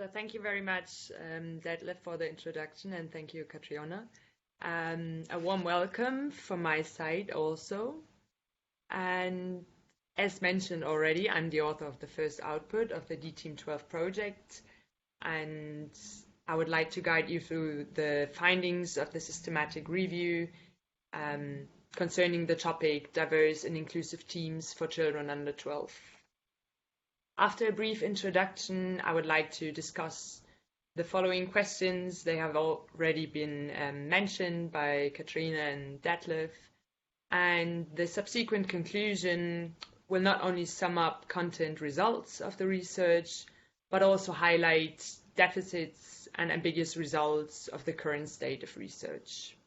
So thank you very much, Detlef, for the introduction, and thank you, Catriona. A warm welcome from my side also. And as mentioned already, I'm the author of the first output of the D-Team 12 project, and I would like to guide you through the findings of the systematic review concerning the topic diverse and inclusive teams for children under 12. After a brief introduction, I would like to discuss the following questions. They have already been mentioned by Katrina and Detlef, and the subsequent conclusion will not only sum up content results of the research, but also highlight deficits and ambiguous results of the current state of research.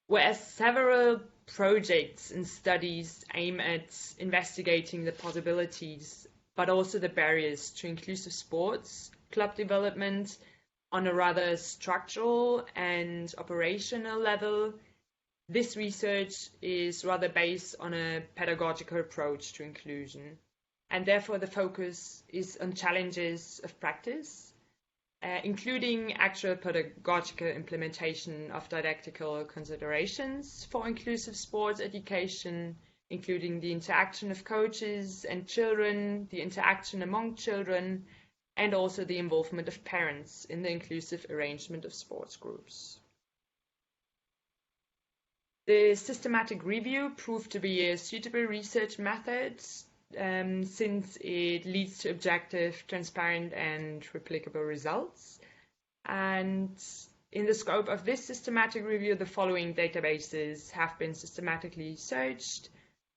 Whereas several projects and studies aim at investigating the possibilities, but also the barriers to inclusive sports club development on a rather structural and operational level, this research is rather based on a pedagogical approach to inclusion, and therefore the focus is on challenges of practice, including actual pedagogical implementation of didactical considerations for inclusive sports education, including the interaction of coaches and children, the interaction among children, and also the involvement of parents in the inclusive arrangement of sports groups. The systematic review proved to be a suitable research method since it leads to objective, transparent, and replicable results. And in the scope of this systematic review, the following databases have been systematically searched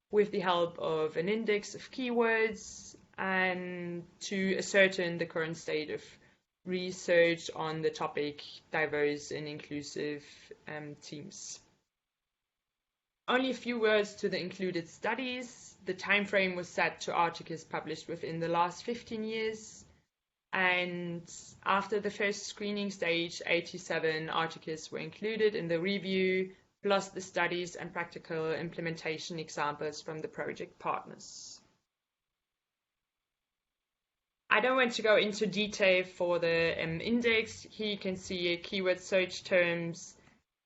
with the help of an index of keywords and to ascertain the current state of research on the topic diverse and inclusive teams. Only a few words to the included studies. The time frame was set to articles published within the last 15 years, and after the first screening stage, 87 articles were included in the review, plus the studies and practical implementation examples from the project partners. I don't want to go into detail for the index. Here you can see keyword search terms.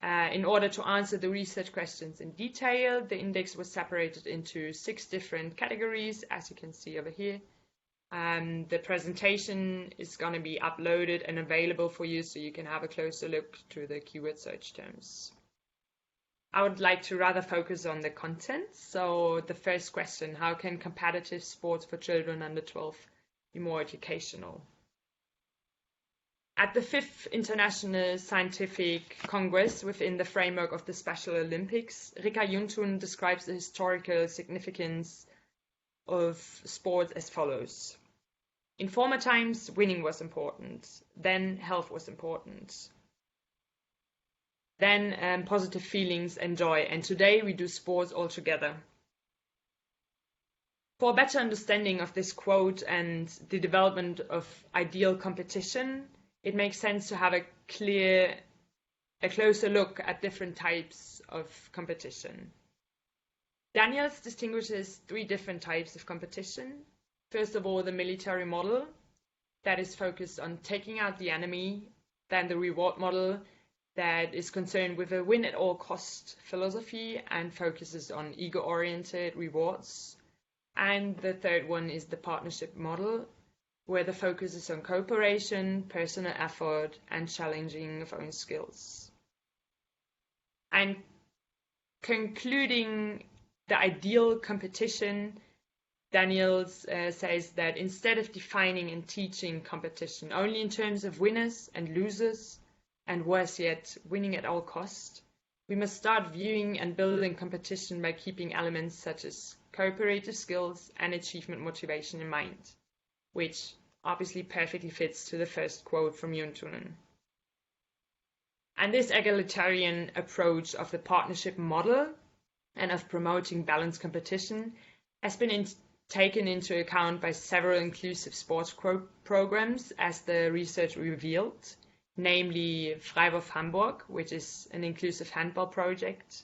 In order to answer the research questions in detail, the index was separated into 6 different categories, as you can see over here. The presentation is going to be uploaded and available for you so you can have a closer look to the keyword search terms. I would like to rather focus on the content. So the first question, how can competitive sports for children under 12 be more educational? At the 5th International Scientific Congress within the framework of the Special Olympics, Rika Yuntun describes the historical significance of sport as follows. In former times, winning was important. Then health was important. Then positive feelings and joy. And today we do sports all together. For a better understanding of this quote and the development of ideal competition, it makes sense to have a closer look at different types of competition. Daniels distinguishes 3 different types of competition. First of all, the military model that is focused on taking out the enemy, then the reward model that is concerned with a win-at-all-cost philosophy and focuses on ego-oriented rewards, and the third one is the partnership model, where the focus is on cooperation, personal effort, and challenging of own skills. And concluding the ideal competition, Daniels says that instead of defining and teaching competition only in terms of winners and losers, and worse yet, winning at all cost, we must start viewing and building competition by keeping elements such as cooperative skills and achievement motivation in mind, which obviously perfectly fits to the first quote from Yuntunen. And this egalitarian approach of the partnership model and of promoting balanced competition has been taken into account by several inclusive sports programs, as the research revealed, namely Freiwurf Hamburg, which is an inclusive handball project,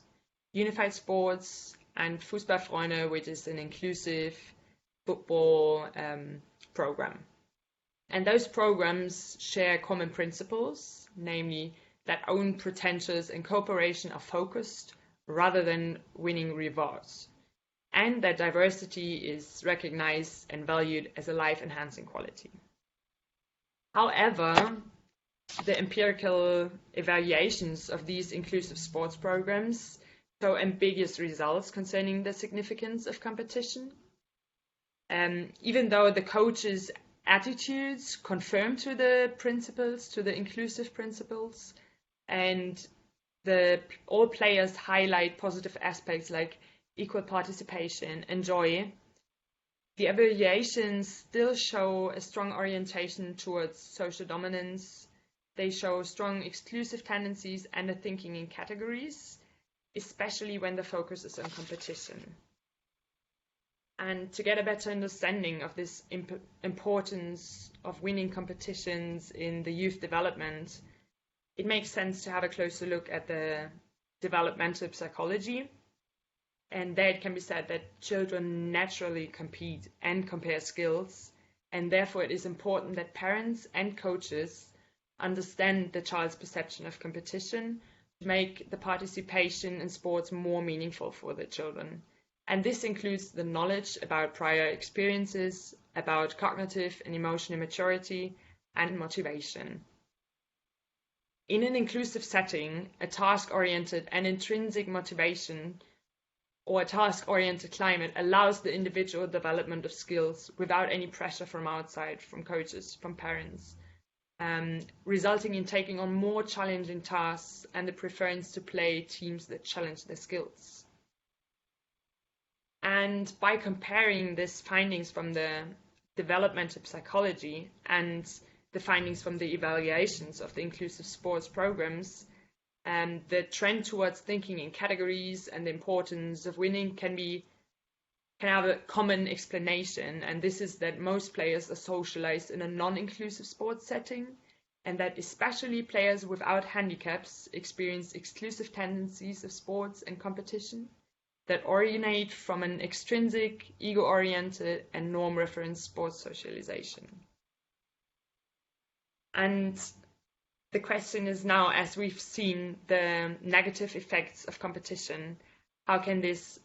Unified Sports, and Fußballfreunde, which is an inclusive football program. And those programs share common principles, namely that own potentials and cooperation are focused rather than winning rewards, and that diversity is recognized and valued as a life-enhancing quality. However, the empirical evaluations of these inclusive sports programs show ambiguous results concerning the significance of competition. Even though the coaches' attitudes conform to the principles, to the inclusive principles, and all players highlight positive aspects like equal participation and joy, the evaluations still show a strong orientation towards social dominance. They show strong exclusive tendencies and a thinking in categories, especially when the focus is on competition. And to get a better understanding of this importance of winning competitions in the youth development, it makes sense to have a closer look at the developmental psychology. And there it can be said that children naturally compete and compare skills, and therefore it is important that parents and coaches understand the child's perception of competition to make the participation in sports more meaningful for the children. And this includes the knowledge about prior experiences, about cognitive and emotional maturity, and motivation. In an inclusive setting, a task-oriented and intrinsic motivation or a task-oriented climate allows the individual development of skills without any pressure from outside, from coaches, from parents, resulting in taking on more challenging tasks and the preference to play teams that challenge their skills. And by comparing these findings from the developmental psychology and the findings from the evaluations of the inclusive sports programs, the trend towards thinking in categories and the importance of winning can have a common explanation, and this is that most players are socialized in a non-inclusive sports setting, and that especially players without handicaps experience exclusive tendencies of sports and competition that originate from an extrinsic, ego-oriented, and norm-referenced sports socialization. And the question is now, as we've seen the negative effects of competition, how can those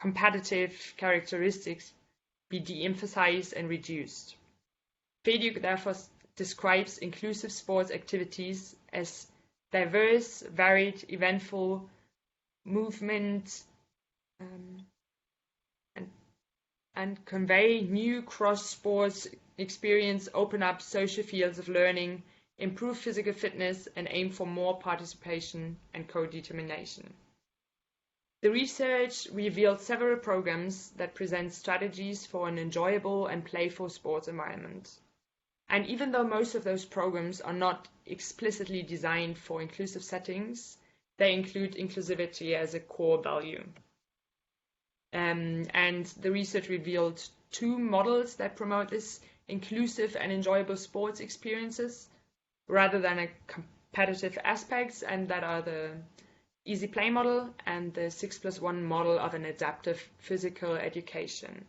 competitive characteristics be de-emphasized and reduced? Friedrich therefore describes inclusive sports activities as diverse, varied, eventful movement, and convey new cross-sports experience, open up social fields of learning, improve physical fitness, and aim for more participation and co-determination. The research revealed several programs that present strategies for an enjoyable and playful sports environment. And even though most of those programs are not explicitly designed for inclusive settings, they include inclusivity as a core value. And the research revealed 2 models that promote this inclusive and enjoyable sports experiences rather than a competitive aspects, and that are the easy play model and the 6+1 model of an adaptive physical education.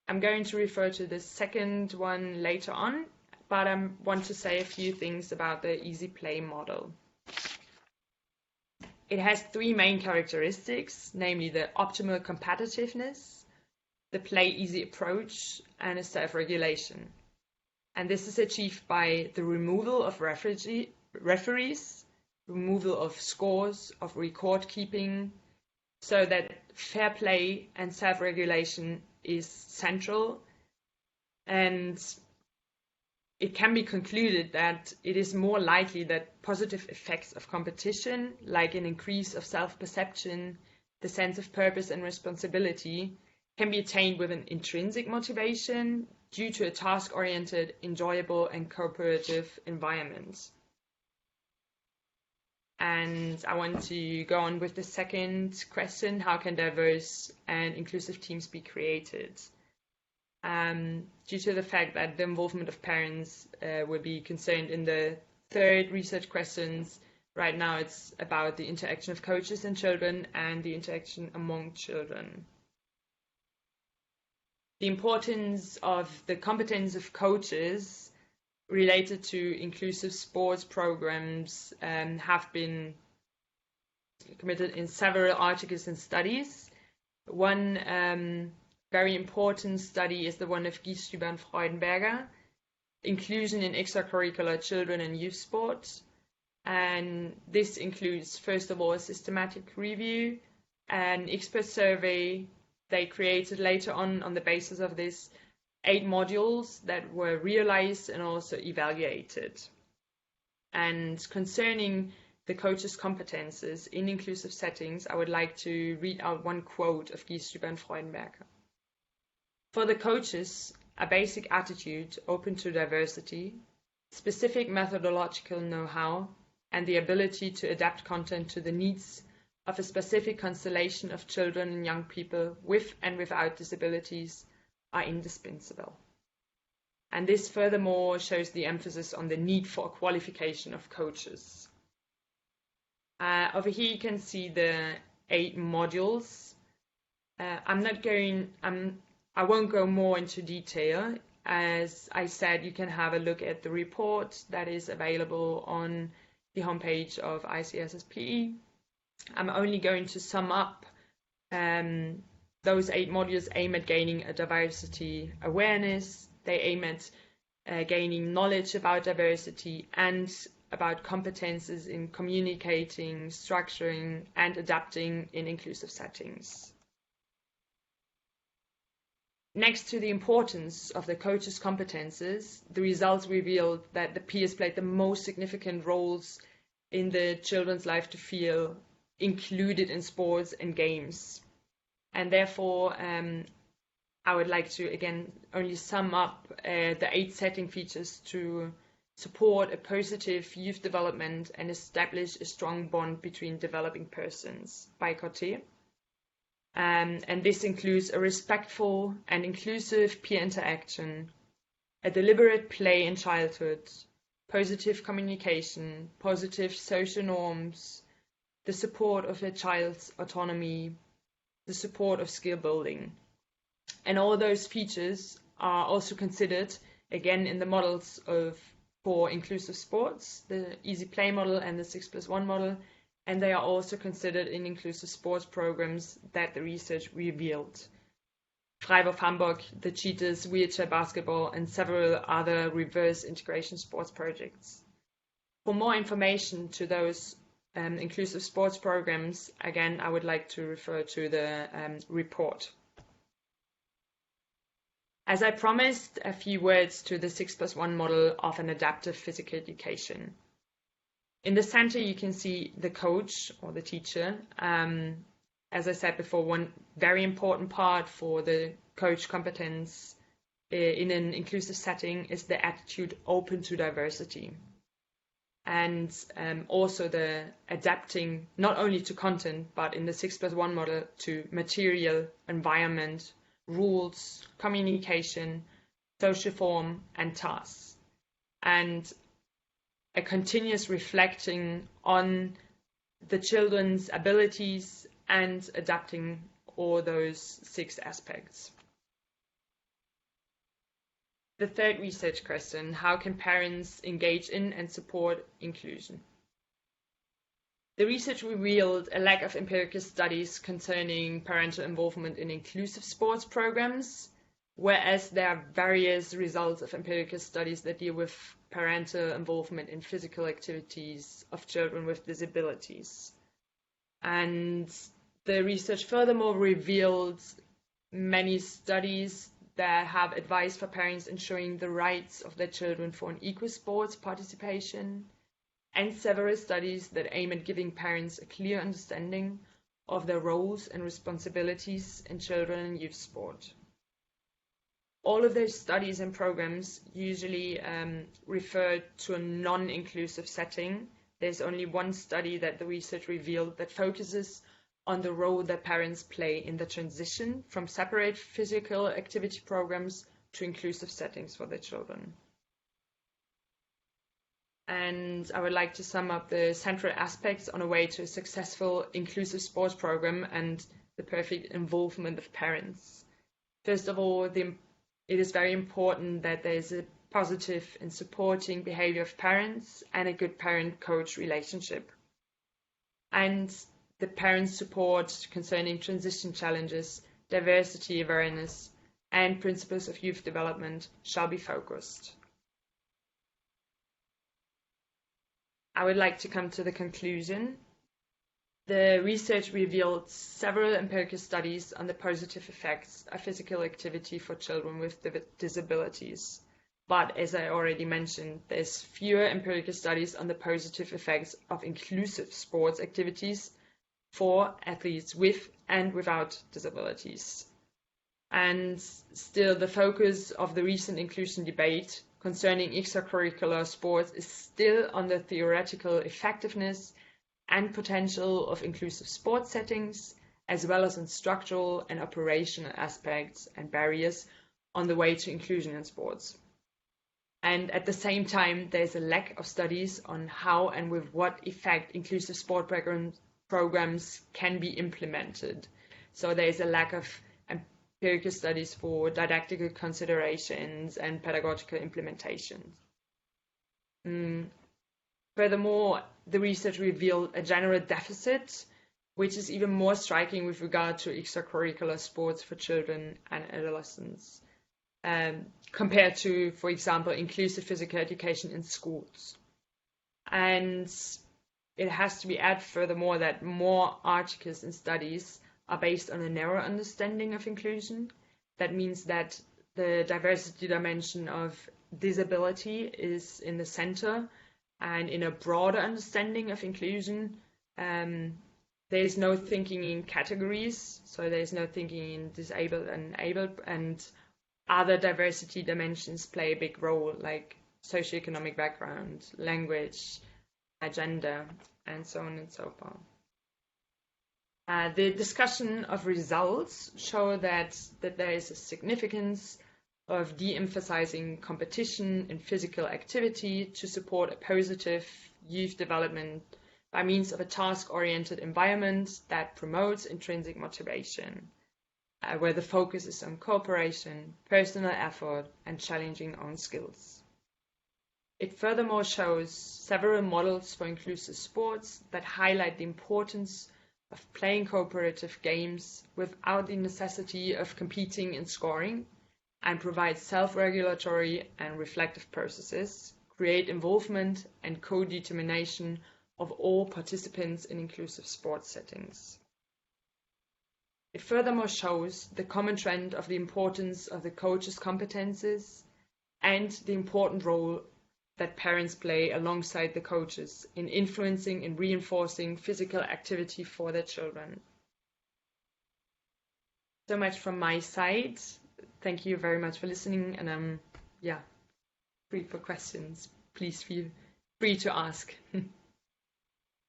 I'm going to refer to the second one later on, but I want to say a few things about the easy play model. It has 3 main characteristics, namely the optimal competitiveness, the play easy approach, and a self-regulation. And this is achieved by the removal of referees, removal of scores, of record keeping, so that fair play and self-regulation is central. And it can be concluded that it is more likely that positive effects of competition, like an increase of self-perception, the sense of purpose and responsibility, can be attained with an intrinsic motivation due to a task-oriented, enjoyable, and cooperative environment. And I want to go on with the second question: how can diverse and inclusive teams be created? Due to the fact that the involvement of parents will be concerned in the third research questions, right now it's about the interaction of coaches and children and the interaction among children. the importance of the competence of coaches related to inclusive sports programs have been committed in several articles and studies. One very important study is the one of Giesstüber and Freudenberger, Inclusion in Extracurricular Children and Youth Sports. And this includes, first of all, a systematic review, an expert survey. They created later on the basis of this, 8 modules that were realized and also evaluated. And concerning the coach's competences in inclusive settings, I would like to read out one quote of Giesstüber and Freudenberger. For the coaches, a basic attitude open to diversity, specific methodological know-how, and the ability to adapt content to the needs of a specific constellation of children and young people with and without disabilities are indispensable. And this furthermore shows the emphasis on the need for a qualification of coaches. Over here you can see the 8 modules. I won't go more into detail. As I said, you can have a look at the report that is available on the homepage of ICSSPE. I'm only going to sum up those 8 modules aim at gaining a diversity awareness. They aim at gaining knowledge about diversity and about competences in communicating, structuring, and adapting in inclusive settings. Next to the importance of the coach's competences, the results revealed that the peers played the most significant roles in the children's life to feel included in sports and games. And therefore, I would like to again only sum up the 8 setting features to support a positive youth development and establish a strong bond between developing persons by Coté. And this includes a respectful and inclusive peer interaction, a deliberate play in childhood, positive communication, positive social norms, the support of a child's autonomy, the support of skill building. And all those features are also considered, again, in the models for inclusive sports, the Easy Play model and the 6+1 model, and they are also considered in inclusive sports programs that the research revealed. Freiwurf Hamburg, the Cheetahs, wheelchair basketball, and several other reverse integration sports projects. For more information to those inclusive sports programs, again, I would like to refer to the report. As I promised, a few words to the 6+1 model of an adaptive physical education. In the center, you can see the coach or the teacher. As I said before, one very important part for the coach competence in an inclusive setting is the attitude open to diversity. And also the adapting not only to content, but in the 6+1 model to material, environment, rules, communication, social form, and tasks. And a continuous reflecting on the children's abilities and adapting all those 6 aspects. The third research question, how can parents engage in and support inclusion? The research revealed a lack of empirical studies concerning parental involvement in inclusive sports programs, whereas there are various results of empirical studies that deal with parental involvement in physical activities of children with disabilities. And the research furthermore revealed many studies that have advice for parents ensuring the rights of their children for an equal sports participation, and several studies that aim at giving parents a clear understanding of their roles and responsibilities in children and youth sport. All of those studies and programs usually refer to a non-inclusive setting. There's only one study that the research revealed that focuses on the role that parents play in the transition from separate physical activity programs to inclusive settings for their children. And I would like to sum up the central aspects on a way to a successful inclusive sports program and the perfect involvement of parents. First of all, it is very important that there is a positive and supporting behavior of parents and a good parent-coach relationship. And the parent support concerning transition challenges, diversity awareness, and principles of youth development shall be focused. I would like to come to the conclusion. The research revealed several empirical studies on the positive effects of physical activity for children with disabilities. But as I already mentioned, there's fewer empirical studies on the positive effects of inclusive sports activities for athletes with and without disabilities. And still, the focus of the recent inclusion debate concerning extracurricular sports is still on the theoretical effectiveness and potential of inclusive sports settings, as well as on structural and operational aspects and barriers on the way to inclusion in sports. And at the same time, there's a lack of studies on how and with what effect inclusive sport programs can be implemented. So there's a lack of empirical studies for didactical considerations and pedagogical implementations. Furthermore, the research revealed a general deficit, which is even more striking with regard to extracurricular sports for children and adolescents, compared to, for example, inclusive physical education in schools. And it has to be added furthermore that more articles and studies are based on a narrow understanding of inclusion. That means that the diversity dimension of disability is in the center, and in a broader understanding of inclusion, there is no thinking in categories, so there is no thinking in disabled and able, and other diversity dimensions play a big role, like socioeconomic background, language, gender, and so on and so forth. The discussion of results show that there is a significance of de-emphasizing competition in physical activity to support a positive youth development by means of a task-oriented environment that promotes intrinsic motivation, where the focus is on cooperation, personal effort, and challenging own skills. It furthermore shows several models for inclusive sports that highlight the importance of playing cooperative games without the necessity of competing and scoring, and provide self-regulatory and reflective processes, create involvement and co-determination of all participants in inclusive sports settings. It furthermore shows the common trend of the importance of the coach's competences and the important role that parents play alongside the coaches in influencing and reinforcing physical activity for their children. So much from my side. Thank you very much for listening, and I'm free for questions. Please feel free to ask.